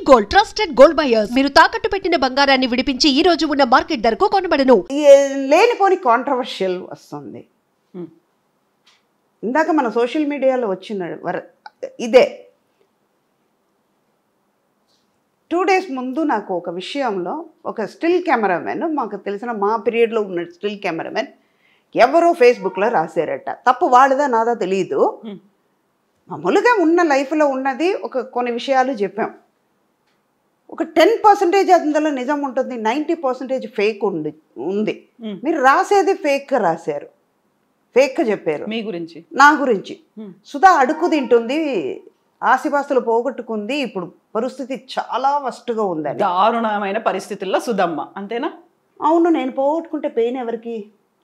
Gold trusted gold buyers మీరు తాకట్టు పెట్టిన బంగారాన్ని విడిపించి ఈ రోజు ఉన్న మార్కెట్ ధరకు కొనబడను. లేనిపోని కాంట్రవర్షియల్ వస్తుంది. ఇందాక మన సోషల్ మీడియాలో వచ్చిన ఇదే 2 days ముందు నాకు ఒక విషయంలో ఒక స్టిల్ కెమెరామెన్, మాకు తెలిసిన మా పీరియడ్లో ఉన్న స్టిల్ కెమెరామెన్ ఎవరో ఫేస్బుక్లో రాశారట. తప్పు వాళ్ళదా నాదా తెలియదు. మామూలుగా ఉన్న లైఫ్లో ఉన్నది కొన్ని విషయాలు చెప్పాం. ఒక 10% అందులో నిజం ఉంటుంది, 90% ఫేక్ ఉంది. మీరు రాసేది ఫేక్గా రాశారు, ఫేక్గా చెప్పారు. మీ గురించి, నా గురించి. సుధా అడుక్కు తింటుంది, ఆస్తిపాస్తులు పోగొట్టుకుంది, ఇప్పుడు పరిస్థితి చాలా వర్స్ట్గా ఉందని. దారుణమైన పరిస్థితుల్లో సుధమ్మ, అంతేనా? అవును. నేను పోగొట్టుకుంటే పెయిన్ ఎవరికి?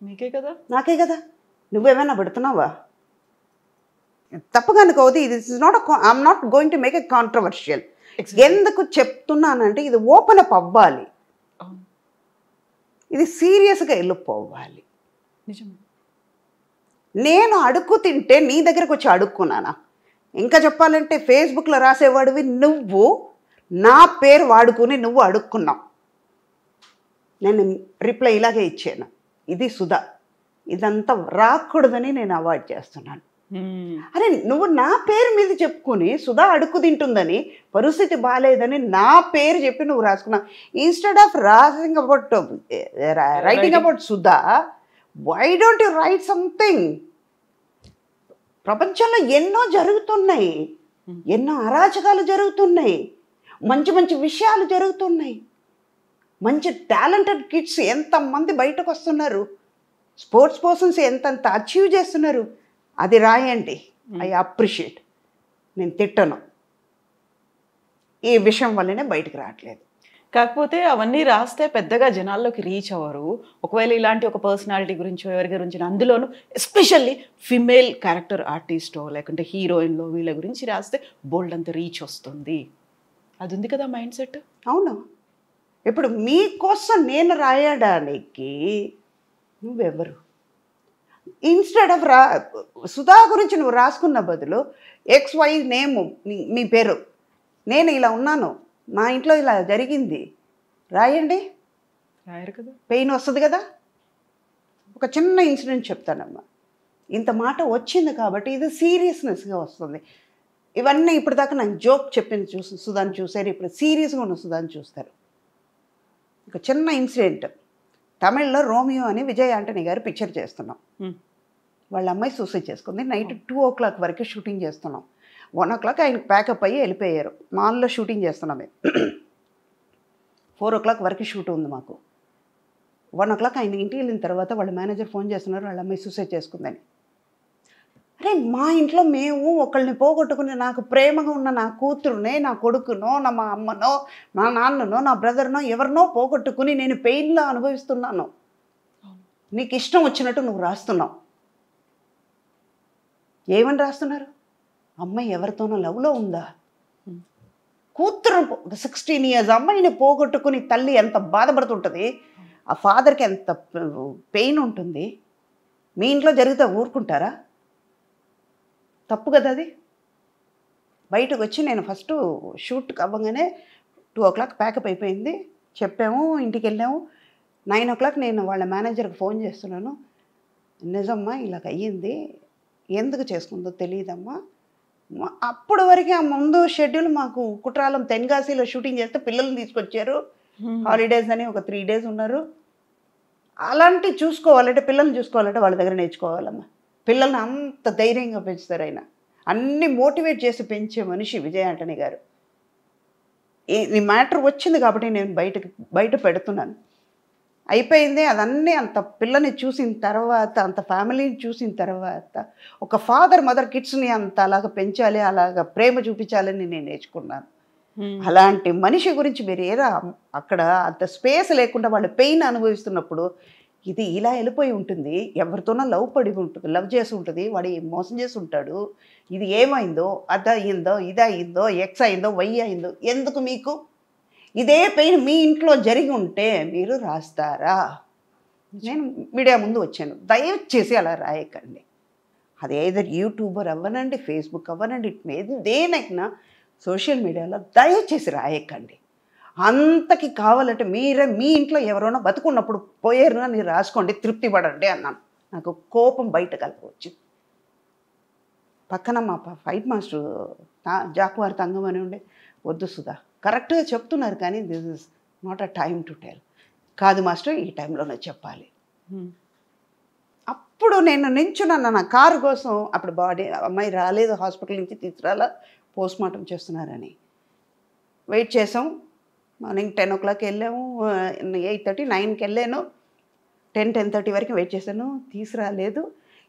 మీకే కదా, నాకే కదా. నువ్వేమైనా పెడుతున్నావా? తప్పుగా అనుకోవద్దు. ఇది I'm not going to make a controversial. ఎందుకు చెప్తున్నానంటే ఇది ఓపెన్ అప్ అవ్వాలి, ఇది సీరియస్గా వెళ్ళిపోవాలి. నిజమే. నేను అడుక్కు తింటే నీ దగ్గరకు వచ్చి అడుక్కున్నానా? ఇంకా చెప్పాలంటే ఫేస్బుక్లో రాసేవాడివి నువ్వు, నా పేరు వాడుకుని నువ్వు అడుక్కున్నావు. నేను రిప్లై ఇలాగే ఇచ్చాను. ఇది సుధా, ఇదంతా రాకూడదని నేను అవాయిడ్ చేస్తున్నాను. అరే నువ్వు నా పేరు మీద చెప్పుకొని సుధా అడుక్కు తింటుందని, పరిస్థితి బాగాలేదని నా పేరు చెప్పి నువ్వు రాసుకున్నావు. Instead of writing about Sudha, why don't you write something? ప్రపంచంలో ఎన్నో జరుగుతున్నాయి, ఎన్నో అరాచకాలు జరుగుతున్నాయి, మంచి మంచి విషయాలు జరుగుతున్నాయి, మంచి టాలెంటెడ్ కిడ్స్ ఎంతమంది బయటకు వస్తున్నారు, స్పోర్ట్స్ పర్సన్స్ ఎంతంత అచీవ్ చేస్తున్నారు. అది రాయండి, ఐ అప్రిషియేట్. నేను తిట్టను, ఈ విషయం వల్లనే బయటకు రావట్లేదు. కాకపోతే అవన్నీ రాస్తే పెద్దగా జనాల్లోకి రీచ్ అవ్వరు. ఒకవేళ ఇలాంటి ఒక పర్సనాలిటీ గురించో ఎవరి గురించి, అందులోనూ ఎస్పెషల్లీ ఫిమేల్ క్యారెక్టర్ ఆర్టిస్టో లేకుంటే హీరోయిన్లో వీళ్ళ గురించి రాస్తే బోల్డ్ అంత రీచ్ వస్తుంది. అది ఉంది కదా మైండ్ సెట్. అవును. ఇప్పుడు మీకోసం నేను రాయడానికి నువ్వెవరు? ఇన్స్టెడ్ ఆఫ్ సుధా గురించి నువ్వు రాసుకున్న బదులు XY నేము, మీ పేరు, నేను ఇలా ఉన్నాను, మా ఇంట్లో ఇలా జరిగింది రాయండి. రాయరు కదా, పెయిన్ వస్తుంది కదా. ఒక చిన్న ఇన్సిడెంట్ చెప్తానమ్మా. ఇంత మాట వచ్చింది కాబట్టి ఇది సీరియస్నెస్గా వస్తుంది. ఇవన్నీ ఇప్పటిదాకా నాకు జోక్ చెప్పింది సుధాని చూసారు, ఇప్పుడు సీరియస్గా ఉన్న సుధాని చూస్తారు. ఒక చిన్న ఇన్సిడెంట్. తమిళ్లో రోమియో అని విజయ్ ఆంటనీ గారు పిక్చర్ చేస్తున్నాం. వాళ్ళ అమ్మాయి సూసైడ్ చేసుకుంది. నైట్ 2 o'clock వరకు షూటింగ్ చేస్తున్నాం. 1 o'clock ఆయనకు ప్యాకప్ అయ్యి వెళ్ళిపోయారు. మాల్లో షూటింగ్ చేస్తున్నాం మేము. 4 o'clock వరకు షూట్ ఉంది మాకు. 1 o'clock ఆయన ఇంటికి వెళ్ళిన తర్వాత వాళ్ళ మేనేజర్ ఫోన్ చేస్తున్నారు, వాళ్ళ అమ్మాయి సూసైడ్ చేసుకుందని. అరే మా ఇంట్లో మేము ఒకళ్ళని పోగొట్టుకుని, నాకు ప్రేమగా ఉన్న నా కూతురునే, నా కొడుకునో, మా అమ్మనో, నా నాన్ననో, నా బ్రదర్నో, ఎవరినో పోగొట్టుకుని నేను పెయిన్లో అనుభవిస్తున్నాను. నీకు ఇష్టం వచ్చినట్టు నువ్వు రాస్తున్నావు. ఏమని రాస్తున్నారు? అమ్మాయి ఎవరితోనో లవ్లో ఉందా? కూతురు 16 years అమ్మాయిని పోగొట్టుకుని తల్లి ఎంత బాధపడుతుంటుంది, ఆ ఫాదర్కి ఎంత పెయిన్ ఉంటుంది. మీ ఇంట్లో జరిగితే ఊరుకుంటారా? తప్పు కదా అది. బయటకు వచ్చి నేను ఫస్ట్ షూట్కి అవ్వగానే 2 o'clock ప్యాకప్ అయిపోయింది, చెప్పాము, ఇంటికి వెళ్ళాము. 9 o'clock నేను వాళ్ళ మేనేజర్కి ఫోన్ చేస్తున్నాను, నిజమ్మా ఇలాగ అయ్యింది, ఎందుకు చేసుకుందో తెలియదమ్మా. అప్పటి వరకు ఆ ముందు షెడ్యూల్ మాకు కుట్రాలం తెన్గాసిలో షూటింగ్ చేస్తే పిల్లల్ని తీసుకొచ్చారు, హాలిడేస్ అని ఒక 3 days ఉన్నారు. అలాంటి చూసుకోవాలంటే, పిల్లల్ని చూసుకోవాలంటే వాళ్ళ దగ్గర నేర్చుకోవాలమ్మా. పిల్లల్ని అంత ధైర్యంగా పెంచుతారు ఆయన. అన్ని మోటివేట్ చేసి పెంచే మనిషి విజయ్ ఆంటనీ గారు. ఈ మ్యాటర్ వచ్చింది కాబట్టి నేను బయట పెడుతున్నాను. అయిపోయింది అదన్నీ. అంత పిల్లని చూసిన తర్వాత, అంత ఫ్యామిలీని చూసిన తర్వాత, ఒక ఫాదర్ మదర్ కిడ్స్ని అంత అలాగ పెంచాలి, అలాగ ప్రేమ చూపించాలని నేను నేర్చుకున్నాను. అలాంటి మనిషి గురించి మీరు ఏరా అక్కడ అంత స్పేస్ లేకుండా వాళ్ళు పెయిన్ అనుభవిస్తున్నప్పుడు, ఇది ఇలా వెళ్ళిపోయి ఉంటుంది, ఎవరితోనో లవ్ పడి ఉంటుంది, లవ్ చేసి ఉంటుంది, వాడు మోసం చేసి ఉంటాడు, ఇది ఏమైందో, అది అయిందో, ఇది అయిందో, X అయిందో, Y అయిందో, ఎందుకు మీకు? ఇదే పెయిన్ మీ ఇంట్లో జరిగి ఉంటే మీరు రాస్తారా? నేను మీడియా ముందు వచ్చాను, దయచేసి అలా రాయకండి. అది ఏదర్ యూట్యూబర్ అవ్వనండి, ఫేస్బుక్ అవ్వనండి, దేనైనా సోషల్ మీడియాలో దయచేసి రాయకండి. అంతకి కావాలంటే మీరే మీ ఇంట్లో ఎవరైనా బతుకున్నప్పుడు పోయారు అని రాసుకోండి, తృప్తి పడండి అన్నాను. నాకు కోపం బయట కలపవచ్చు. పక్కన మా ఫైట్ మాస్టర్ జాకువారి తంగం అని ఉండే, వద్దు సుధా కరెక్ట్గా చెప్తున్నారు కానీ this is not a time to tell. కాదు మాస్టర్, ఈ టైంలోనే చెప్పాలి. అప్పుడు నేను నించున్నాను నా కారు కోసం. అప్పుడు అమ్మాయి రాలేదు, హాస్పిటల్ నుంచి తీసుకురాలా, పోస్ట్ మార్టం చేస్తున్నారని వెయిట్ చేసాం. మార్నింగ్ 10 o'clock వెళ్ళాము, 8:30, 9కి వెళ్ళాను. 10:30 వరకు వెయిట్ చేశాను, తీసుకురాలేదు.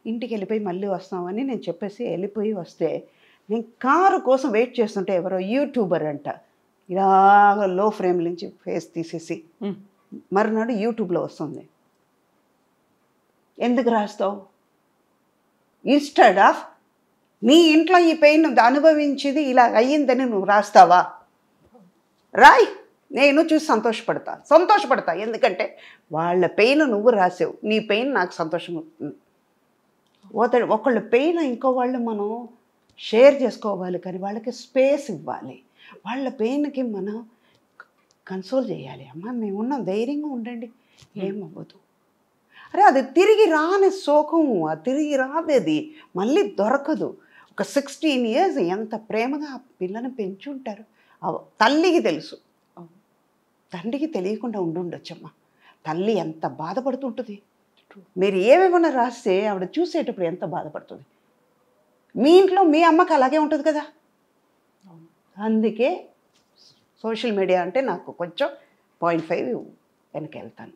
ఇంటికి వెళ్ళిపోయి మళ్ళీ వస్తామని నేను చెప్పేసి వెళ్ళిపోయి వస్తే, నేను కారు కోసం వెయిట్ చేస్తుంటే ఎవరో యూట్యూబర్ అంట ఇలాగ లో ఫ్రేమ్ నుంచి ఫేస్ తీసేసి మరునాడు యూట్యూబ్లో వస్తుంది. ఎందుకు రాస్తావు? ఇన్స్టెడ్ ఆఫ్ నీ ఇంట్లో ఈ పెయిన్ అనుభవించింది ఇలా అయ్యిందని నువ్వు రాస్తావా? రాయ్, నేను చూసి సంతోషపడతా. ఎందుకంటే వాళ్ళ పెయిన్ నువ్వు రాసావు, నీ పెయిన్ నాకు సంతోషం ఉంటుంది. ఒకళ్ళ పెయిన్ ఇంకో వాళ్ళు మనం షేర్ చేసుకోవాలి, కానీ వాళ్ళకి స్పేస్ ఇవ్వాలి. వాళ్ళ పెయిన్కి మనం కన్సోల్ చేయాలి. అమ్మ మేమున్నాం, ధైర్యంగా ఉండండి, ఏమవ్వదు. అరే అది తిరిగి రాని శోకం, అది తిరిగి రాదేది, మళ్ళీ దొరకదు. ఒక 16 years ఎంత ప్రేమగా ఆ పిల్లని పెంచుంటారు. తల్లికి తెలుసు, తండ్రికి తెలియకుండా ఉండుండొచ్చమ్మా. తల్లి ఎంత బాధపడుతుంటుంది. మీరు ఏమేమన్నా రాస్తే ఆవిడ చూసేటప్పుడు ఎంత బాధపడుతుంది. మీ ఇంట్లో మీ అమ్మకి అలాగే ఉంటుంది కదా. అందుకే సోషల్ మీడియా అంటే నాకు కొంచెం 0.5 వెనకెళ్తాను.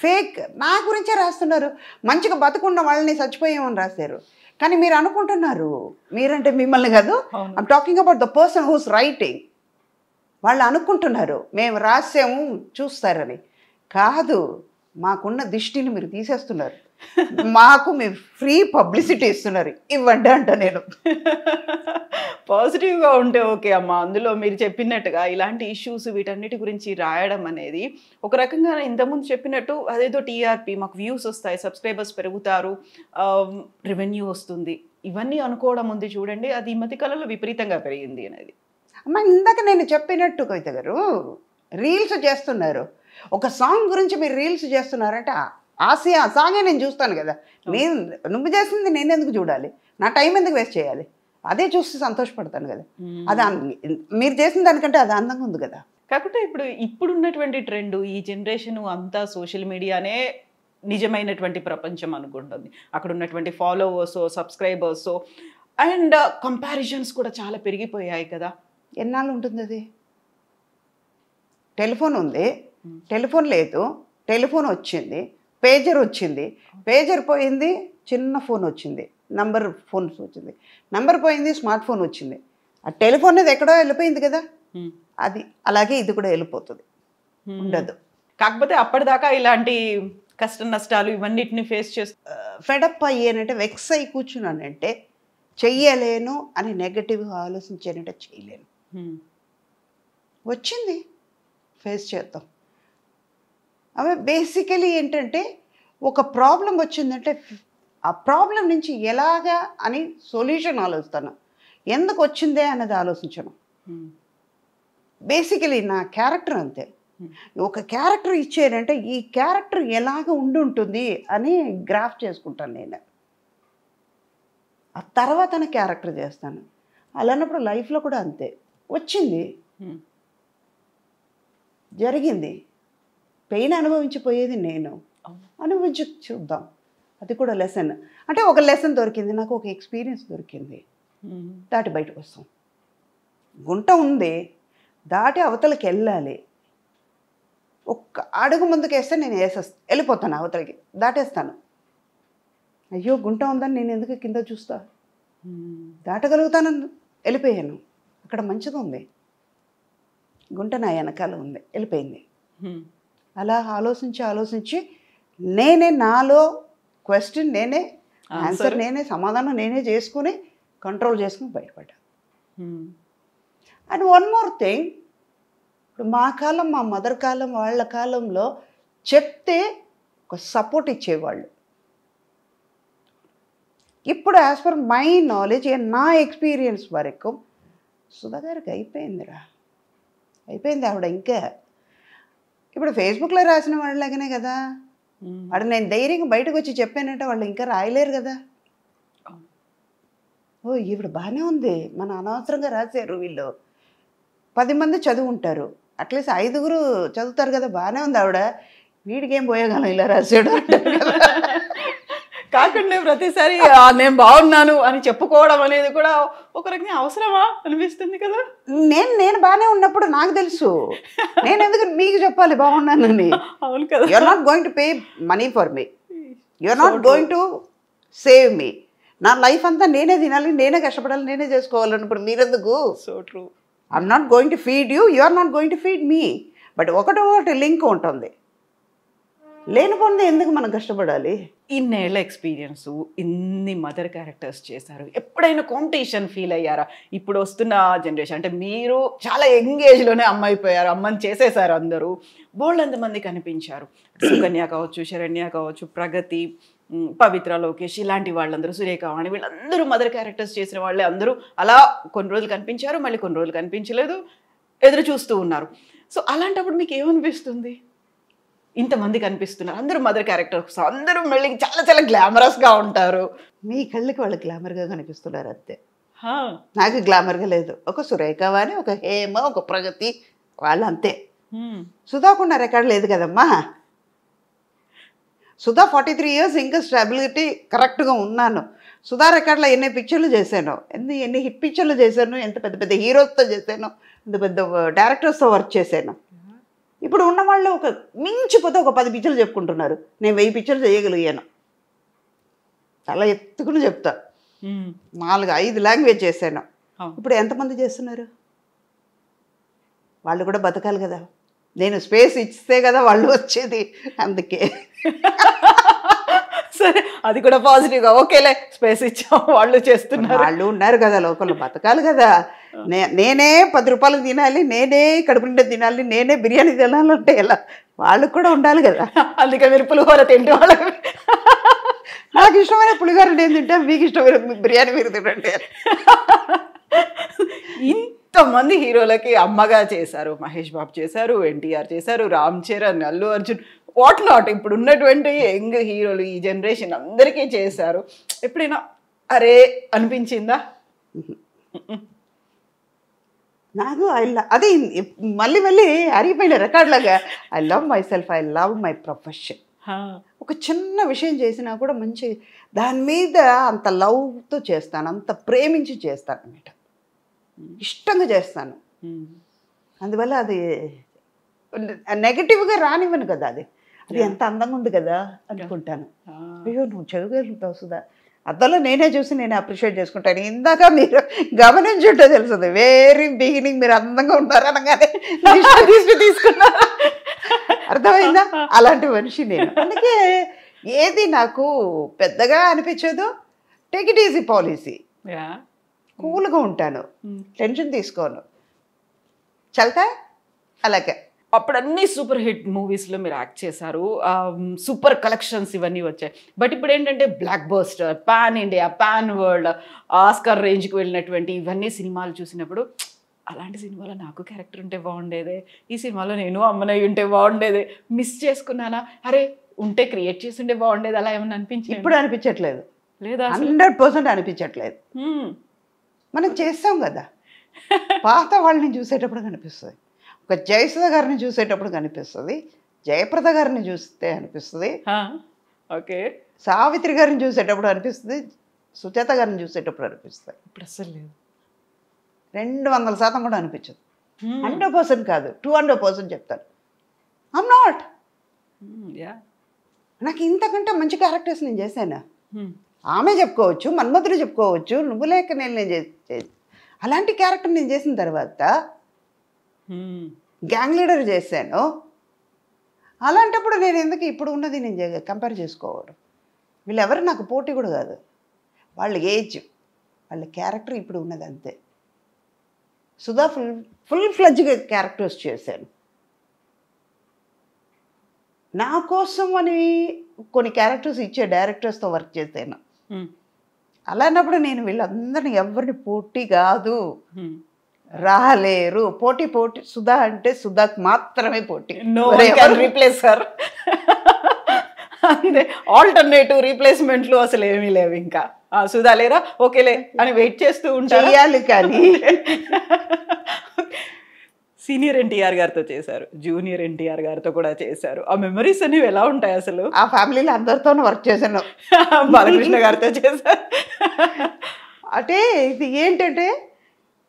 ఫేక్ నా గురించే రాస్తున్నారు. మంచిగా బతుకున్న వాళ్ళని చచ్చిపోయామని రాశారు. కానీ మీరు అనుకుంటున్నారు, మీరంటే మిమ్మల్ని కాదు, I'm talking about the person who's writing. వాళ్ళు అనుకుంటున్నారు మేము రాసాము చూస్తారని. కాదు, మాకున్న దృష్టిని మీరు తీసేస్తున్నారు. మాకు మీరు ఫ్రీ పబ్లిసిటీ ఇస్తున్నారు, ఇవ్వండి అంట. నేను పాజిటివ్గా ఉంటే ఓకే అమ్మ. అందులో మీరు చెప్పినట్టుగా ఇలాంటి ఇష్యూస్ వీటన్నిటి గురించి రాయడం అనేది ఒక రకంగా ఇంతకుముందు చెప్పినట్టు అదేదో టీఆర్పీ, మాకు వ్యూస్ వస్తాయి, సబ్స్క్రైబర్స్ పెరుగుతారు, రెవెన్యూ వస్తుంది, ఇవన్నీ అనుకోవడం ఉంది చూడండి. అది ఈ మధ్య కాలంలో విపరీతంగా పెరిగింది అనేది. అమ్మ ఇందాక నేను చెప్పినట్టు కవిత గారు, రీల్స్ చేస్తున్నారు. ఒక సాంగ్ గురించి మీరు రీల్స్ చేస్తున్నారంటే ఆ సాంగే నేను చూస్తాను కదా. నువ్వు చేసింది నేను ఎందుకు చూడాలి? నా టైం ఎందుకు వేస్ట్ చేయాలి? అదే చూసి సంతోషపడతాను కదా. అది మీరు చేసిన దానికంటే అది అందంగా ఉంది కదా. కాకపోతే ఇప్పుడున్నటువంటి ట్రెండ్, ఈ జనరేషన్ అంతా సోషల్ మీడియానే నిజమైనటువంటి ప్రపంచం అనుకుంటుంది. అక్కడ ఉన్నటువంటి ఫాలోవర్స్, సబ్స్క్రైబర్స్ అండ్ కంపారిజన్స్ కూడా చాలా పెరిగిపోయాయి కదా. ఎన్నాళ్ళు ఉంటుంది అది? టెలిఫోన్ ఉంది, టెలిఫోన్ లేదు, టెలిఫోన్ వచ్చింది, పేజర్ వచ్చింది, పేజర్ పోయింది, చిన్న ఫోన్ వచ్చింది, నంబర్ ఫోన్స్ వచ్చింది, నంబర్ పోయింది, స్మార్ట్ ఫోన్ వచ్చింది. ఆ టెలిఫోన్ అనేది ఎక్కడో వెళ్ళిపోయింది కదా. అది అలాగే ఇది కూడా వెళ్ళిపోతుంది, ఉండదు. కాకపోతే అప్పటిదాకా ఇలాంటి కష్ట నష్టాలు ఇవన్నిటిని ఫేస్ చేస్తూ ఫెడప్ అయ్యానంటే, వెక్స్ అయి కూర్చున్నానంటే చెయ్యలేను అని నెగటివ్గా ఆలోచించానంటే చేయలేను. వచ్చింది, ఫేస్ చేద్దాం. అవి బేసికలీ ఏంటంటే, ఒక ప్రాబ్లం వచ్చిందంటే ఆ ప్రాబ్లం నుంచి ఎలాగా అని సొల్యూషన్ ఆలోచిస్తాను, ఎందుకు వచ్చిందే అన్నది ఆలోచించను. బేసికలీ నా క్యారెక్టర్ అంతే. ఒక క్యారెక్టర్ ఇచ్చారంటే ఈ క్యారెక్టర్ ఎలాగ ఉంటుంది అని గ్రాఫ్ చేసుకుంటాను నేను. ఆ తర్వాత క్యారెక్టర్ చేస్తాను. అలాన్నప్పుడు లైఫ్లో కూడా అంతే. వచ్చింది, జరిగింది, పెయిన్ అనుభవించిపోయేది నేను, అనుభవించి చూద్దాం. అది కూడా లెసన్. అంటే ఒక లెసన్ దొరికింది నాకు, ఒక ఎక్స్పీరియన్స్ దొరికింది, దాటి బయటకు వస్తాం. గుంట ఉంది, దాటి అవతలకి వెళ్ళాలి. ఒక్క అడుగు ముందుకు వేస్తే నేను వెళ్ళిపోతాను అవతలకి, దాటేస్తాను. అయ్యో గుంట ఉందని నేను ఎందుకు కింద చూస్తా, దాటగలుగుతానని వెళ్ళిపోయాను. అక్కడ మంచిది ఉంది, గుంట నా వెనకాల ఉంది, వెళ్ళిపోయింది. అలా ఆలోచించి నేనే నాలో క్వశ్చన్ నేనే, ఆన్సర్ నేనే, సమాధానం నేనే చేసుకుని కంట్రోల్ చేసుకుని బయటపడ్డా. అండ్ వన్ మోర్ థింగ్, ఇప్పుడు మా కాలం, మా మదర్ కాలం, వాళ్ళ కాలంలో చెప్తే ఒక సపోర్ట్ ఇచ్చేవాళ్ళు. ఇప్పుడు యాజ్ పర్ మై నాలెడ్జ్ నా ఎక్స్పీరియన్స్ వరకు సుధా గారికి అయిపోయిందిరా, అయిపోయింది ఆవిడ. ఇంకా ఇప్పుడు ఫేస్బుక్లో రాసిన వాళ్ళలాగానే కదా, వాడు నేను ధైర్యంగా బయటకు వచ్చి చెప్పానంటే వాళ్ళు ఇంకా రాయలేరు కదా. ఓ ఈవిడ బాగానే ఉంది, మన అనవసరంగా రాశారు వీళ్ళు, 10 మంది చదువు ఉంటారు, అట్లీస్ట్ 5గురు చదువుతారు కదా, బాగానే ఉంది ఆవిడ, వీడికేం పోయేగాలం ఇలా రాశాడు కాకుండా ప్రతిసారి నేను బాగున్నాను అని చెప్పుకోవడం అనేది కూడా ఒక రకంగా అవసరమా అనిపిస్తుంది కదా. నేను బాగానే ఉన్నప్పుడు నాకు తెలుసు, నేను ఎందుకు మీకు చెప్పాలి బాగున్నానని. అవును కదా. You're not going to pay money for me, you're not going to save me. నా లైఫ్ అంతా నేనే తినాలి, నేనే కష్టపడాలి, నేనే చేసుకోవాలన్నప్పుడు మీరెందుకు? So true. I'm not going to feed you, you are not going to feed me. But ఒకటి లింక్ ఉంటుంది, లేనిపోయింది ఎందుకు మనం కష్టపడాలి? ఇన్నేళ్ల ఎక్స్పీరియన్స్, ఇన్ని మదర్ క్యారెక్టర్స్ చేశారు, ఎప్పుడైనా కాంపిటీషన్ ఫీల్ అయ్యారా? ఇప్పుడు వస్తున్న జనరేషన్ అంటే మీరు చాలా యంగ్ ఏజ్లోనే అమ్మ అయిపోయారు, అమ్మని చేసేసారు, అందరూ బోల్డ్ మంది కనిపించారు. సుకన్య కావచ్చు, శరణ్య కావచ్చు, ప్రగతి, పవిత్ర, లోకేష్, ఇలాంటి వాళ్ళందరూ, సురేఖవాణి, వీళ్ళందరూ మదర్ క్యారెక్టర్స్ చేసిన వాళ్ళే. అందరూ అలా కొన్ని రోజులు కనిపించారు, మళ్ళీ కొన్ని రోజులు కనిపించలేదు, ఎదురు చూస్తూ ఉన్నారు. సో అలాంటప్పుడు మీకు ఏమనిపిస్తుంది? ఇంతమంది కనిపిస్తున్నారు, అందరూ మదర్ క్యారెక్టర్స్, అందరూ మళ్ళీ చాలా చాలా గ్లామరస్గా ఉంటారు. మీ కళ్ళకి వాళ్ళు గ్లామర్గా కనిపిస్తున్నారు అంతే, హా, నాకు గ్లామర్గా లేదు. ఒక సురేఖవాణి, ఒక హేమ, ఒక ప్రగతి, వాళ్ళు అంతే. సుధాకున్న రికార్డు లేదు కదమ్మా. సుధా 43 years ఇంకా స్టెబిలిటీ కరెక్ట్గా ఉన్నాను. సుధా రికార్డులో ఎన్ని పిక్చర్లు చేశాను, ఎన్ని హిట్ పిక్చర్లు చేశాను, ఎంత పెద్ద పెద్ద హీరోస్తో చేశాను, ఎంత పెద్ద డైరెక్టర్స్తో వర్క్ చేశాను. ఇప్పుడు ఉన్న వాళ్ళు ఒక మించిపోతే ఒక 10 పిక్చర్లు చెప్పుకుంటున్నారు, నేను 1000 పిక్చర్లు చేయగలిగాను. చాలా ఎత్తుకుని చెప్తా, 4-5 లాంగ్వేజ్ చేశాను. ఇప్పుడు ఎంతమంది చేస్తున్నారు? వాళ్ళు కూడా బతకాలి కదా, నేను స్పేస్ ఇస్తే కదా వాళ్ళు వచ్చేది, అందుకే. సరే, అది కూడా పాజిటివ్గా ఓకేలే, స్పేస్ ఇచ్చాం, వాళ్ళు చేస్తున్నారు, వాళ్ళు ఉన్నారు కదా లోకల్లో, బతకాలి కదా. నేనే 10 రూపాయలకు తినాలి, నేనే కడుపు నిండా తినాలి, నేనే బిర్యానీ తినాలంటే ఎలా? వాళ్ళకు కూడా ఉండాలి కదా. అందుకే మీరు పులిహోర తింటే వాళ్ళకి. నాకు ఇష్టమైన పులిహోర నేను తింటా, మీకు ఇష్టమైన బిర్యానీ మీరు తినంటే. ఇంతమంది హీరోలకి అమ్మగా చేశారు, మహేష్ బాబు చేశారు, ఎన్టీఆర్ చేశారు, రామ్ చరణ్, అల్లు అర్జున్, వాట్ నాట్, ఇప్పుడు ఉన్నటువంటి యంగ్ హీరోలు ఈ జనరేషన్ అందరికీ చేశారు. ఎప్పుడైనా అరే అనిపించిందా? నాకు అది మళ్ళీ మళ్ళీ అరిగిపోయిన రికార్డులాగా, I love myself, I love my profession. ఒక చిన్న విషయం చేసినా కూడా మంచి దాని మీద అంత లవ్తో చేస్తాను, అంత ప్రేమించి చేస్తాను అన్నమాట, ఇష్టంగా చేస్తాను. అందువల్ల అది నెగటివ్గా రానివ్వను కదా, అది ఎంత అందంగా ఉంది కదా అనుకుంటాను. అయ్యో నువ్వు చదువుకుంటావు సుధా, అద్దంలో నేనే చూసి నేను అప్రిషియేట్ చేసుకుంటాను. ఇందాక మీరు గమనించుంటే తెలుస్తుంది, వెరీ బిగినింగ్ మీరు అందంగా ఉంటారు అనగానే తీసుకున్నారు, అర్థమైందా? అలాంటి మనిషి నేను. అందుకే ఏది నాకు పెద్దగా అనిపించదు, టేక్ ఇట్ ఈజీ పాలసీ, కూల్గా ఉంటాను, టెన్షన్ తీసుకోను, చల్తా అలాగే. అప్పుడు అన్ని సూపర్ హిట్ మూవీస్లో మీరు యాక్ట్ చేశారు, సూపర్ కలెక్షన్స్ ఇవన్నీ వచ్చాయి. బట్ ఇప్పుడు ఏంటంటే block buster, pan India, pan world, Oscar రేంజ్కి వెళ్ళినటువంటి ఇవన్నీ సినిమాలు చూసినప్పుడు అలాంటి సినిమాలో నాకు క్యారెక్టర్ ఉంటే బాగుండేదే, ఈ సినిమాలో నేను అమ్మనయ్య ఉంటే బాగుండేదే, మిస్ చేసుకున్నానా, అరే ఉంటే క్రియేట్ చేసి ఉంటే బాగుండేది, అలా ఏమన్నా అనిపించింది? ఇప్పుడు అనిపించట్లేదు, లేదా 100% అనిపించట్లేదు. మనం చేస్తాం కదా, పాత వాళ్ళని చూసేటప్పుడు కనిపిస్తుంది, ఒక జయసుధ గారిని చూసేటప్పుడు కనిపిస్తుంది, జయప్రద గారిని చూస్తే అనిపిస్తుంది, ఓకే, సావిత్రి గారిని చూసేటప్పుడు అనిపిస్తుంది, సుజాత గారిని చూసేటప్పుడు అనిపిస్తుంది. ఇప్పుడు అసలు లేదు, 200% కూడా అనిపించదు. 100% కాదు, 200% చెప్తాను. ఐమ్ నాట్, నాకు ఇంతకంటే మంచి క్యారెక్టర్స్ నేను చేశాను. ఆమె చెప్పుకోవచ్చు, మన్మధుడు చెప్పుకోవచ్చు, నువ్వు లేక నేను అలాంటి క్యారెక్టర్ నేను చేసిన తర్వాత గ్యాంగ్ లీడర్ చేశాను. అలాంటప్పుడు నేను ఎందుకు ఇప్పుడు ఉన్నది నేను కంపేర్ చేసుకోవడం? వీళ్ళెవరు నాకు పోటీ కూడా కాదు, వాళ్ళ ఏజ్, వాళ్ళ క్యారెక్టర్ ఇప్పుడు ఉన్నది అంతే. సుధా ఫుల్ ఫ్లెడ్జ్గా క్యారెక్టర్స్ చేశాను. నా కోసం అని కొన్ని క్యారెక్టర్స్ ఇచ్చే డైరెక్టర్స్తో వర్క్ చేశాను. అలాన్నప్పుడు నేను వీళ్ళందరినీ ఎవరిని పోటీ కాదు, రాలేరు. పోటీ సుధా అంటే సుధాకు మాత్రమే పోటీ. No can replace sir. అంతే, ఆల్టర్నేటివ్ రీప్లేస్మెంట్లు అసలు ఏమీ లేవు. ఇంకా సుధా లేరా, ఓకేలే అని వెయిట్ చేస్తూ ఉంటారు. చేయాలి కానీ సీనియర్ ఎన్టీఆర్ గారితో చేశారు, జూనియర్ ఎన్టీఆర్ గారితో కూడా చేశారు. ఆ మెమరీస్ అనేవి ఎలా ఉంటాయి అసలు? ఆ ఫ్యామిలీలో అందరితోనూ వర్క్ చేశాను. బాలకృష్ణ గారితో చేశారు. అంటే ఇది ఏంటంటే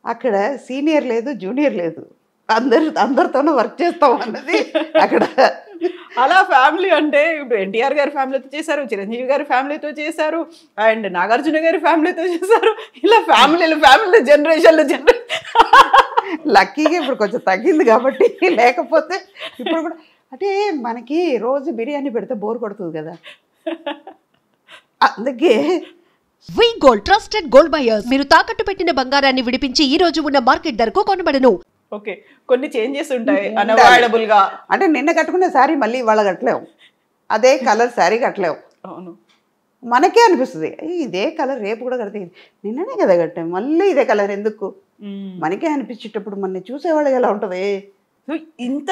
అక్కడ సీనియర్ లేదు, జూనియర్ లేదు, అందరితోనూ వర్క్ చేస్తాం అన్నది అక్కడ. అలా ఫ్యామిలీ అంటే ఇప్పుడు ఎన్టీఆర్ గారి ఫ్యామిలీతో చేశారు, చిరంజీవి గారి ఫ్యామిలీతో చేశారు, అండ్ నాగార్జున గారి ఫ్యామిలీతో చేశారు. ఇలా ఫ్యామిలీ జనరేషన్లు లక్కీగా ఇప్పుడు కొంచెం తగ్గింది కాబట్టి, లేకపోతే ఇప్పుడు కూడా అంటే మనకి రోజు బిర్యానీ పెడితే బోర్ కొడుతుంది కదా, అందుకే వి గోల్డ్ ట్రస్టెడ్ గోల్డ్ బయర్స్. మీరు తాకట్టు పెట్టిన బంగారాన్ని విడిపించి ఈ రోజు ఉన్న మార్కెట్ ధరకు కొనబడను. ఓకే, కొన్ని చేంజెస్ ఉంటాయి అన్అవాయిడబుల్ గా. అంటే నిన్న కట్టుకునే శారీ మళ్ళీ ఇవాళ కట్టలేము, అదే కలర్ శారీ కట్టలేము. అవును, మనకే అనిపిస్తుంది ఇదే కలర్ రేపు కూడా కడితే నిన్ననే కదా కట్టాము, మళ్ళీ ఇదే కలర్ ఎందుకు, మనకే అనిపించేటప్పుడు మన చూసేవాళ్ళకి ఎలా ఉంటుంది. ఇంత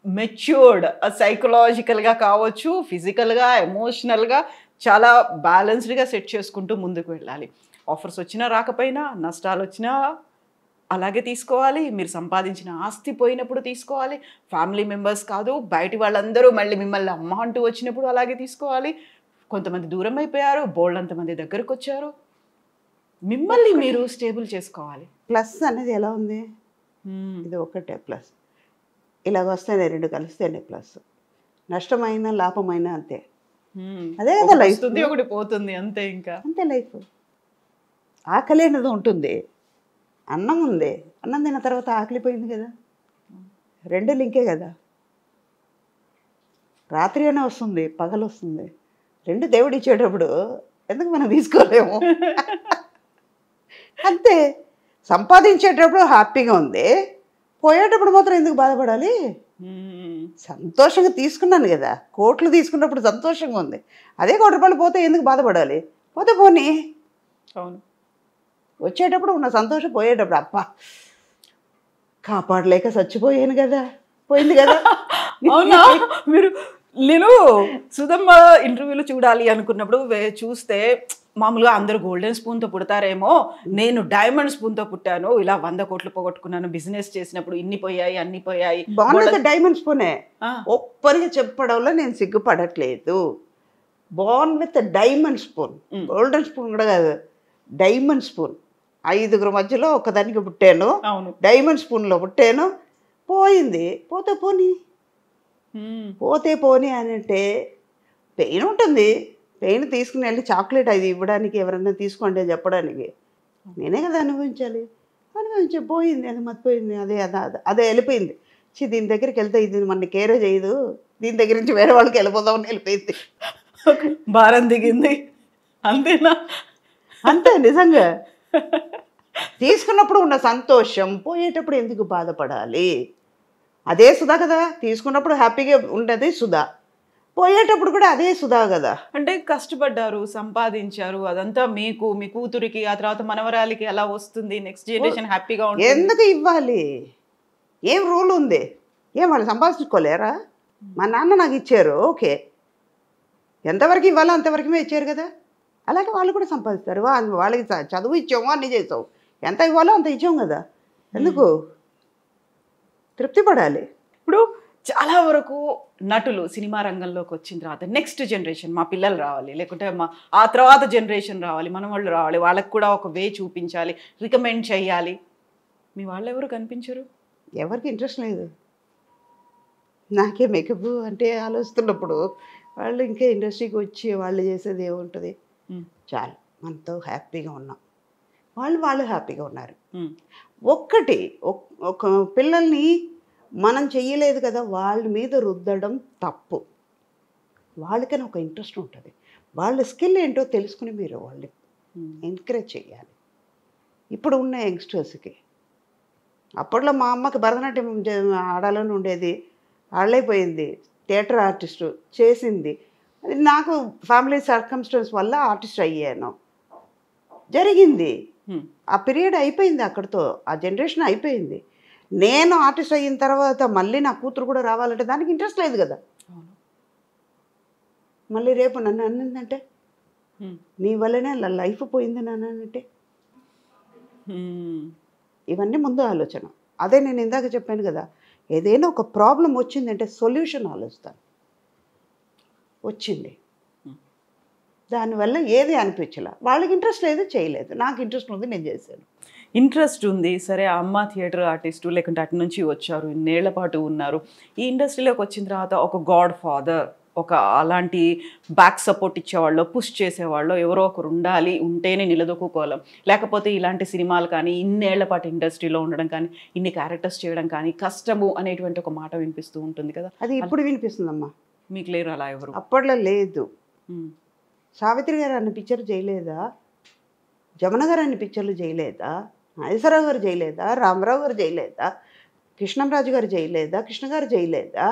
మెచ్యూర్డ్ సైకలాజికల్గా కావచ్చు, ఫిజికల్గా, ఎమోషనల్గా చాలా బ్యాలెన్స్డ్గా సెట్ చేసుకుంటూ ముందుకు వెళ్ళాలి. ఆఫర్స్ వచ్చినా రాకపోయినా, నష్టాలు వచ్చినా అలాగే తీసుకోవాలి. మీరు సంపాదించిన ఆస్తి పోయినప్పుడు తీసుకోవాలి. ఫ్యామిలీ మెంబర్స్ కాదు, బయటి వాళ్ళందరూ మళ్ళీ మిమ్మల్ని అమ్మ అంటూ వచ్చినప్పుడు అలాగే తీసుకోవాలి. కొంతమంది దూరం అయిపోయారు, బోల్డ్ అంతమంది దగ్గరకు వచ్చారు, మిమ్మల్ని మీరు స్టేబుల్ చేసుకోవాలి. ప్లస్ అనేది ఎలా ఉంది, ఇది ఒకటే ప్లస్. ఇలాగ వస్తేనే రెండు కలిస్తేనే ప్లస్. నష్టమైన లాభమైన అంతే, అదే కదా లైఫ్. ఒకటి పోతుంది అంతే, ఇంకా అంతే లైఫ్. ఆకలి అనేది ఉంటుంది, అన్నం ఉంది, అన్నం తిన్న తర్వాత ఆకలి పోయింది కదా, రెండు లింకే కదా. రాత్రి అయినా వస్తుంది, పగలు వస్తుంది, రెండు దేవుడు ఇచ్చేటప్పుడు ఎందుకు మనం తీసుకోలేము? అంతే. సంపాదించేటప్పుడు హ్యాపీగా ఉంది, పోయేటప్పుడు మాత్రం ఎందుకు బాధపడాలి? సంతోషంగా తీసుకున్నాను కదా, కోట్లు తీసుకున్నప్పుడు సంతోషంగా ఉంది, అదే ₹1 పోతే ఎందుకు బాధపడాలి? పోతే పోనీ. అవును, వచ్చేటప్పుడు ఉన్న సంతోషం, పోయేటప్పుడు అప్ప కాపాడలేక చచ్చిపోయాను కదా, పోయింది కదా. అవునా? నేను సుధమ్మ ఇంటర్వ్యూలో చూడాలి అనుకున్నప్పుడు చూస్తే మామూలుగా అందరూ గోల్డెన్ స్పూన్తో పుడతారేమో, నేను డైమండ్ స్పూన్తో పుట్టాను, ఇలా 100 కోట్లు పోగొట్టుకున్నాను, బిజినెస్ చేసినప్పుడు ఇన్ని పోయాయి అన్ని పోయాయి. బాగుంది డైమండ్ స్పూనే, ఒప్పరిగా చెప్పడంలో నేను సిగ్గుపడట్లేదు. Born with diamond spoon, golden spoon కూడా కాదు, డైమండ్ స్పూన్. 5 మధ్యలో ఒకదానికి పుట్టాను, డైమండ్ స్పూన్లో పుట్టాను, పోయింది. పోతే పోనీ, పోతే పోనీ అని అంటే పెయిన్ ఉంటుంది. పెయిన్ తీసుకుని వెళ్ళి చాక్లెట్ అది ఇవ్వడానికి, ఎవరైనా తీసుకోండి అని చెప్పడానికి నేనే కదా అనుభవించాలి. పోయింది, అది మర్చిపోయింది, అదే వెళ్ళిపోయింది. దీని దగ్గరికి వెళ్తే ఇది మన కేరే చేయదు, దీని దగ్గర నుంచి వేరే వాళ్ళకి వెళ్ళిపోదామని వెళ్ళిపోయింది. భారం దిగింది, అంతేనా? అంతే, నిజంగా. తీసుకున్నప్పుడు ఉన్న సంతోషం పోయేటప్పుడు ఎందుకు బాధపడాలి? అదే సుధా కదా, తీసుకున్నప్పుడు హ్యాపీగా ఉండేది సుధా, పోయేటప్పుడు కూడా అదే సుధా కదా. అంటే కష్టపడ్డారు, సంపాదించారు, అదంతా మీకు, మీ కూతురికి, ఆ తర్వాత మనవరాలికి అలా వస్తుంది, నెక్స్ట్ జనరేషన్ హ్యాపీగా ఉంటుంది. ఎందుకు ఇవ్వాలి? ఏం రూల్ ఉంది? ఏం వాళ్ళు సంపాదించుకోలేరా? మా నాన్న నాకు ఇచ్చారు, ఓకే, ఎంతవరకు ఇవ్వాలో అంతవరకుమే ఇచ్చారు కదా, అలాగే వాళ్ళు కూడా సంపాదిస్తారు. వాళ్ళకి చదువు ఇచ్చాము, అన్నీ చేసావు, ఎంత ఇవ్వాలో అంత ఇచ్చాము కదా, ఎందుకు? తృప్తి పడాలి. ఇప్పుడు చాలా వరకు నటులు సినిమా రంగంలోకి వచ్చిన తర్వాత నెక్స్ట్ జనరేషన్, మా పిల్లలు రావాలి, లేకుంటే ఆ తర్వాత జనరేషన్ రావాలి, మన వాళ్ళు రావాలి, వాళ్ళకి కూడా ఒక వే చూపించాలి, రికమెండ్ చేయాలి. మీ వాళ్ళు ఎవరు కనిపించరు, ఎవరికి ఇంట్రెస్ట్ లేదు. నాకే మేకప్ అంటే ఆలోచిస్తున్నప్పుడు వాళ్ళు ఇంకా ఇండస్ట్రీకి వచ్చి వాళ్ళు చేసేది ఏముంటుంది? చాలు, మనతో హ్యాపీగా ఉన్నాం, వాళ్ళు హ్యాపీగా ఉన్నారు. ఒక్కటి, ఒక పిల్లల్ని మనం చెయ్యలేదు కదా వాళ్ళ మీద రుద్దడం తప్పు. వాళ్ళకైనా ఒక ఇంట్రెస్ట్ ఉంటుంది, వాళ్ళ స్కిల్ ఏంటో తెలుసుకుని మీరు వాళ్ళని ఎంకరేజ్ చేయాలి. ఇప్పుడు ఉన్న యంగ్స్టర్స్కి, అప్పట్లో మా అమ్మకి భరతనాట్యం ఆడాలని ఉండేది, ఆడలేకపోయింది, థియేటర్ ఆర్టిస్టు చేసింది. అది నాకు ఫ్యామిలీ సర్కమ్స్టెన్స్ వల్ల ఆర్టిస్ట్ అయ్యాను. జరిగింది. ఆ పీరియడ్ అయిపోయింది అక్కడితో, ఆ జనరేషన్ అయిపోయింది. నేను ఆర్టిస్ట్ అయిన తర్వాత మళ్ళీ నా కూతురు కూడా రావాలంటే దానికి ఇంట్రెస్ట్ లేదు కదా. మళ్ళీ రేపు నన్ను అన్నిందంటే నీ వల్లనే లైఫ్ పోయింది నన్ను అంటే, ఇవన్నీ ముందు ఆలోచన. అదే నేను ఇందాక చెప్పాను కదా, ఏదైనా ఒక ప్రాబ్లం వచ్చిందంటే సొల్యూషన్ ఆలోచిస్తాను. వచ్చింది, దానివల్ల ఏది అనిపించలే. వాళ్ళకి ఇంట్రెస్ట్ లేదు, చేయలేదు. నాకు ఇంట్రెస్ట్ ఉంది, నేను చేశాను. ఇంట్రెస్ట్ ఉంది సరే, అమ్మ థియేటర్ ఆర్టిస్టు లేకుంటే అటు నుంచి వచ్చారు, ఇన్నేళ్ల పాటు ఉన్నారు. ఈ ఇండస్ట్రీలోకి వచ్చిన తర్వాత ఒక గాడ్ ఫాదర్, ఒక అలాంటి బ్యాక్ సపోర్ట్ ఇచ్చేవాళ్ళు, పుష్ చేసేవాళ్ళు ఎవరో ఒకరు ఉండాలి, ఉంటేనే నిలదొక్కుకోలేం. లేకపోతే ఇలాంటి సినిమాలు కానీ, ఇన్నేళ్ల పాటు ఇండస్ట్రీలో ఉండడం కానీ, ఇన్ని క్యారెక్టర్స్ చేయడం కానీ కష్టము అనేటువంటి ఒక మాట వినిపిస్తూ ఉంటుంది కదా. అది ఇప్పుడు వినిపిస్తుందమ్మా. మీకు లేరు అలా ఎవరు? అప్పట్లో లేదు. సావిత్రి గారు అన్ని పిక్చర్లు చేయలేదా? జమున గారు అన్ని పిక్చర్లు చేయలేదా? నాగేశ్వరరావు గారు చేయలేదా? రామారావు గారు చేయలేదా? కృష్ణంరాజు గారు చేయలేదా? కృష్ణ గారు చేయలేదా?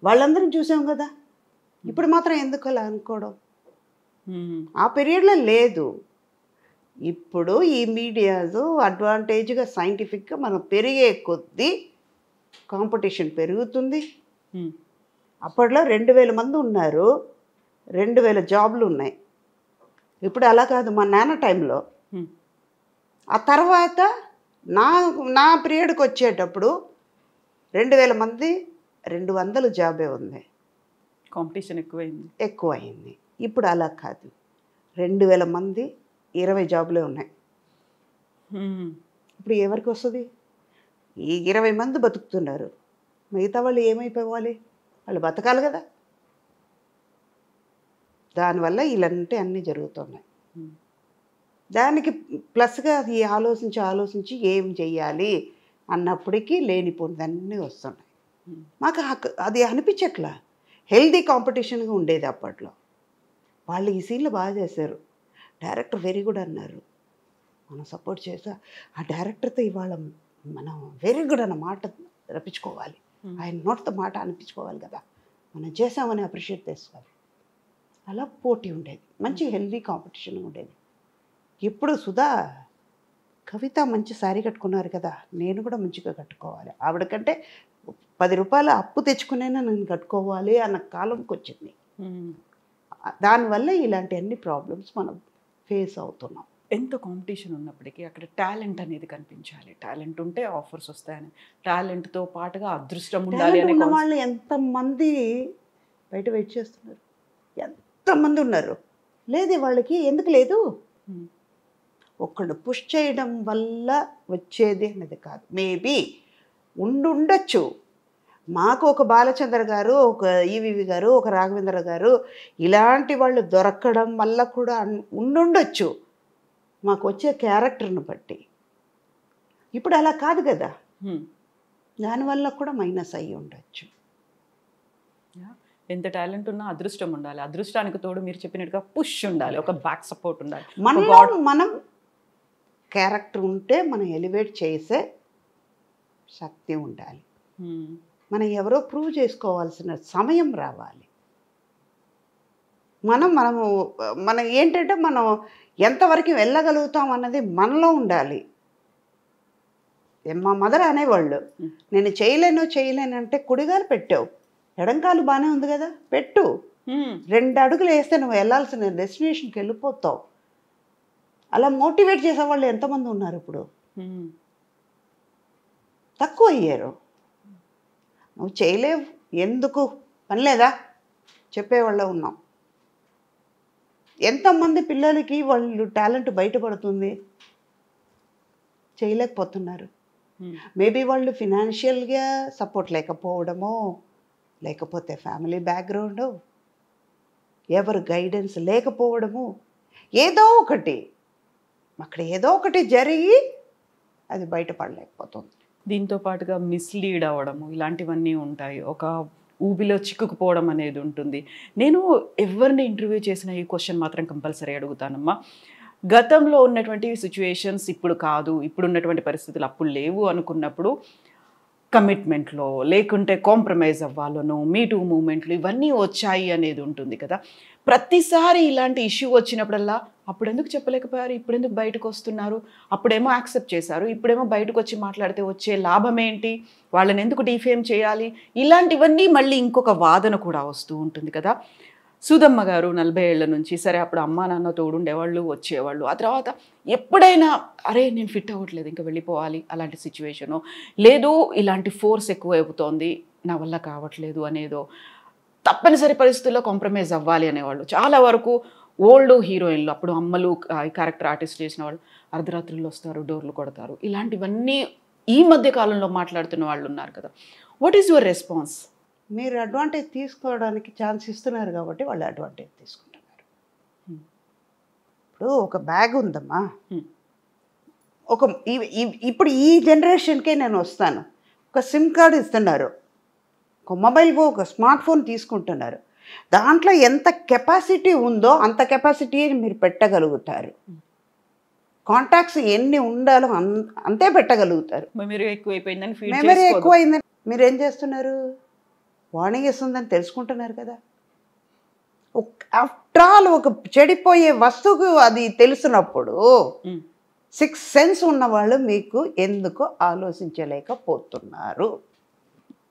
వాళ్ళందరం చూసాం కదా. ఇప్పుడు మాత్రం ఎందుకు అలా అనుకోవడం? ఆ పీరియడ్లో లేదు. ఇప్పుడు ఈ మీడియాస్ అడ్వాంటేజ్గా సైంటిఫిక్గా మనం పెరిగే కొద్దీ కాంపిటీషన్ పెరుగుతుంది. అప్పట్లో 2000 మంది ఉన్నారు, 2000 జాబ్లు ఉన్నాయి. ఇప్పుడు అలా కాదు. మా నాన్న టైంలో, ఆ తర్వాత నా పీరియడ్కి వచ్చేటప్పుడు 2000 మంది 200 జాబే ఉంది. కాంపిటీషన్ ఎక్కువైంది. ఇప్పుడు అలా కాదు. 2000 మంది 20 జాబులే ఉన్నాయి. ఇప్పుడు ఎవరికి వస్తుంది? ఈ 20 మంది బతుకుతున్నారు, మిగతా వాళ్ళు ఏమైపోవాలి? వాళ్ళు బతకాలి కదా. దానివల్ల ఇలాంటి అన్నీ జరుగుతున్నాయి. దానికి ప్లస్గా అది ఆలోచించి ఏం చెయ్యాలి అన్నప్పటికీ లేనిపోయిందన్నీ వస్తున్నాయి. మాకు అది అనిపించట్లా. హెల్దీ కాంపిటీషన్గా ఉండేది అప్పట్లో. వాళ్ళు ఈ సీన్లు బాగా చేశారు, డైరెక్టర్ వెరీ గుడ్ అన్నారు, మనం సపోర్ట్ చేసా. ఆ డైరెక్టర్తో ఇవాళ మనం వెరీ గుడ్ అన్న మాట రప్పించుకోవాలి, ఆయన నోటితో మాట అనిపించుకోవాలి కదా, మనం చేసామని అప్రిషియేట్ చేసుకోవాలి. అలా పోటీ ఉండేది, మంచి హెల్దీ కాంపిటీషన్ ఉండేది. ఇప్పుడు సుధా, కవిత మంచి శారీ కట్టుకున్నారు కదా, నేను కూడా మంచిగా కట్టుకోవాలి, ఆవిడకంటే 10 రూపాయలు అప్పు తెచ్చుకునేనా నేను కట్టుకోవాలి అన్న కాలంకి వచ్చింది. దానివల్ల ఇలాంటి అన్ని ప్రాబ్లమ్స్ మనం ఫేస్ అవుతున్నాం. ఎంత కాంపిటీషన్ ఉన్నప్పటికీ అక్కడ టాలెంట్ అనేది కనిపించాలి. టాలెంట్ ఉంటే ఆఫర్స్ వస్తాయని, టాలెంట్తో పాటుగా అదృష్టం ఉండాలి అనే వాళ్ళు ఎంతమంది బయట వెయిట్ చేస్తున్నారు, ఎంతమంది ఉన్నారు. లేదు వాళ్ళకి, ఎందుకు లేదు? ఒకళ్ళు పుష్ చేయడం వల్ల వచ్చేది అనేది కాదు. మేబీ ఉండొచ్చు. మాకు ఒక బాలచంద్ర గారు, ఒక ఈవీవి గారు, ఒక రాఘవేంద్ర గారు ఇలాంటి వాళ్ళు దొరకడం వల్ల కూడా ఉండొచ్చు మాకు వచ్చే క్యారెక్టర్ని బట్టి. ఇప్పుడు అలా కాదు కదా, దానివల్ల కూడా మైనస్ అయ్యి ఉండొచ్చు. ఎంత టాలెంట్ ఉన్నా అదృష్టం ఉండాలి, అదృష్టానికి తోడు మీరు చెప్పినట్టుగా పుష్ ఉండాలి, ఒక బ్యాక్ సపోర్ట్ ఉండాలి. మనం క్యారెక్టర్ ఉంటే మనం ఎలివేట్ చేసే శక్తి ఉండాలి. మనం ఎవరో ప్రూవ్ చేసుకోవాల్సిన సమయం రావాలి. మనం ఏంటంటే మనం ఎంతవరకు వెళ్ళగలుగుతాం అన్నది మనలో ఉండాలి. మా మదర్ అనేవాళ్ళు, నేను చేయలేను అంటే కుడిగాలు పెట్టావు, ఎడంకాలు బాగానే ఉంది కదా, పెట్టు, 2 అడుగులు వేస్తే నువ్వు వెళ్ళాల్సిన డెస్టినేషన్కి వెళ్ళిపోతావు. అలా మోటివేట్ చేసేవాళ్ళు ఎంతమంది ఉన్నారు ఇప్పుడు? తక్కువ అయ్యారు. నువ్వు చేయలేవు, ఎందుకు పని లేదా చెప్పేవాళ్ళ ఉన్నాం. ఎంతమంది పిల్లలకి వాళ్ళు టాలెంట్ బయటపడుతుంది, చేయలేకపోతున్నారు. మేబీ వాళ్ళు ఫినాన్షియల్గా సపోర్ట్ లేకపోవడమో, లేకపోతే ఫ్యామిలీ బ్యాక్గ్రౌండ్, ఎవరు గైడెన్స్ లేకపోవడము, ఏదో ఒకటి జరిగి అది బయటపడలేకపోతుంది. దీంతో పాటుగా మిస్లీడ్ అవ్వడము ఇలాంటివన్నీ ఉంటాయి, ఒక ఊబిలో చిక్కుకుపోవడం అనేది ఉంటుంది. నేను ఎవరిని ఇంటర్వ్యూ చేసిన ఈ క్వశ్చన్ మాత్రం కంపల్సరీ అడుగుతానమ్మా. గతంలో ఉన్నటువంటి సిచ్యువేషన్స్ ఇప్పుడు కాదు, ఇప్పుడు ఉన్నటువంటి పరిస్థితులు అప్పుడు లేవు అనుకున్నప్పుడు కమిట్మెంట్లో లేకుంటే కాంప్రమైజ్ అవ్వాలనో మీటూ మూమెంట్లు ఇవన్నీ వచ్చాయి అనేది ఉంటుంది కదా. ప్రతిసారి ఇలాంటి ఇష్యూ వచ్చినప్పుడల్లా అప్పుడు ఎందుకు చెప్పలేకపోయారు, ఇప్పుడు ఎందుకు బయటకు వస్తున్నారు, అప్పుడేమో యాక్సెప్ట్ చేశారు, ఇప్పుడేమో బయటకు వచ్చి మాట్లాడితే వచ్చే లాభం ఏంటి, వాళ్ళని ఎందుకు డిఫేమ్ చేయాలి, ఇలాంటివన్నీ మళ్ళీ ఇంకొక వాదన కూడా వస్తూ ఉంటుంది కదా. సుధమ్మ గారు 40 ఏళ్ల నుంచి సరే అప్పుడు అమ్మా నాన్న తోడుండేవాళ్ళు వచ్చేవాళ్ళు, ఆ తర్వాత ఎప్పుడైనా అరే నేను ఫిట్ అవ్వట్లేదు ఇంకా వెళ్ళిపోవాలి అలాంటి సిచ్యువేషను, లేదు ఇలాంటి ఫోర్స్ ఎక్కువ అయిపోతుంది నా వల్ల కావట్లేదు అనేదో, తప్పనిసరి పరిస్థితుల్లో కాంప్రమైజ్ అవ్వాలి అనేవాళ్ళు. చాలా వరకు ఓల్డ్ హీరోయిన్లు అప్పుడు అమ్మలు క్యారెక్టర్ ఆర్టిస్ట్ చేసిన వాళ్ళు అర్ధరాత్రుల్లో వస్తారు, డోర్లు కొడతారు, ఇలాంటివన్నీ ఈ మధ్య కాలంలో మాట్లాడుతున్న వాళ్ళు ఉన్నారు కదా. What is your response? మీరు అడ్వాంటేజ్ తీసుకోవడానికి ఛాన్స్ ఇస్తున్నారు కాబట్టి వాళ్ళు అడ్వాంటేజ్ తీసుకుంటున్నారు. ఇప్పుడు ఒక బ్యాగ్ ఉందమ్మా, ఒక ఇప్పుడు ఈ జనరేషన్కే నేను వస్తాను, ఒక సిమ్ కార్డు ఇస్తున్నారు, ఒక మొబైల్ ఫోన్ ఒక స్మార్ట్ ఫోన్ తీసుకుంటున్నారు, దాంట్లో ఎంత కెపాసిటీ ఉందో అంత కెపాసిటీ మీరు పెట్టగలుగుతారు, కాంటాక్ట్స్ ఎన్ని ఉండాలో అంతే పెట్టగలుగుతారు. మెమరీ ఎక్కువైపోయిందని మెమరీ ఎక్కువైందని మీరు ఏం చేస్తున్నారు, వార్నింగ్ ఇస్తుందని తెలుసుకుంటున్నారు కదా. ఆఫ్టర్ ఆల్ ఒక చెడిపోయే వస్తువుకు అది తెలుసున్నప్పుడు 6 సెన్స్ ఉన్న వాళ్ళు మీకు ఎందుకు ఆలోచించలేకపోతున్నారు?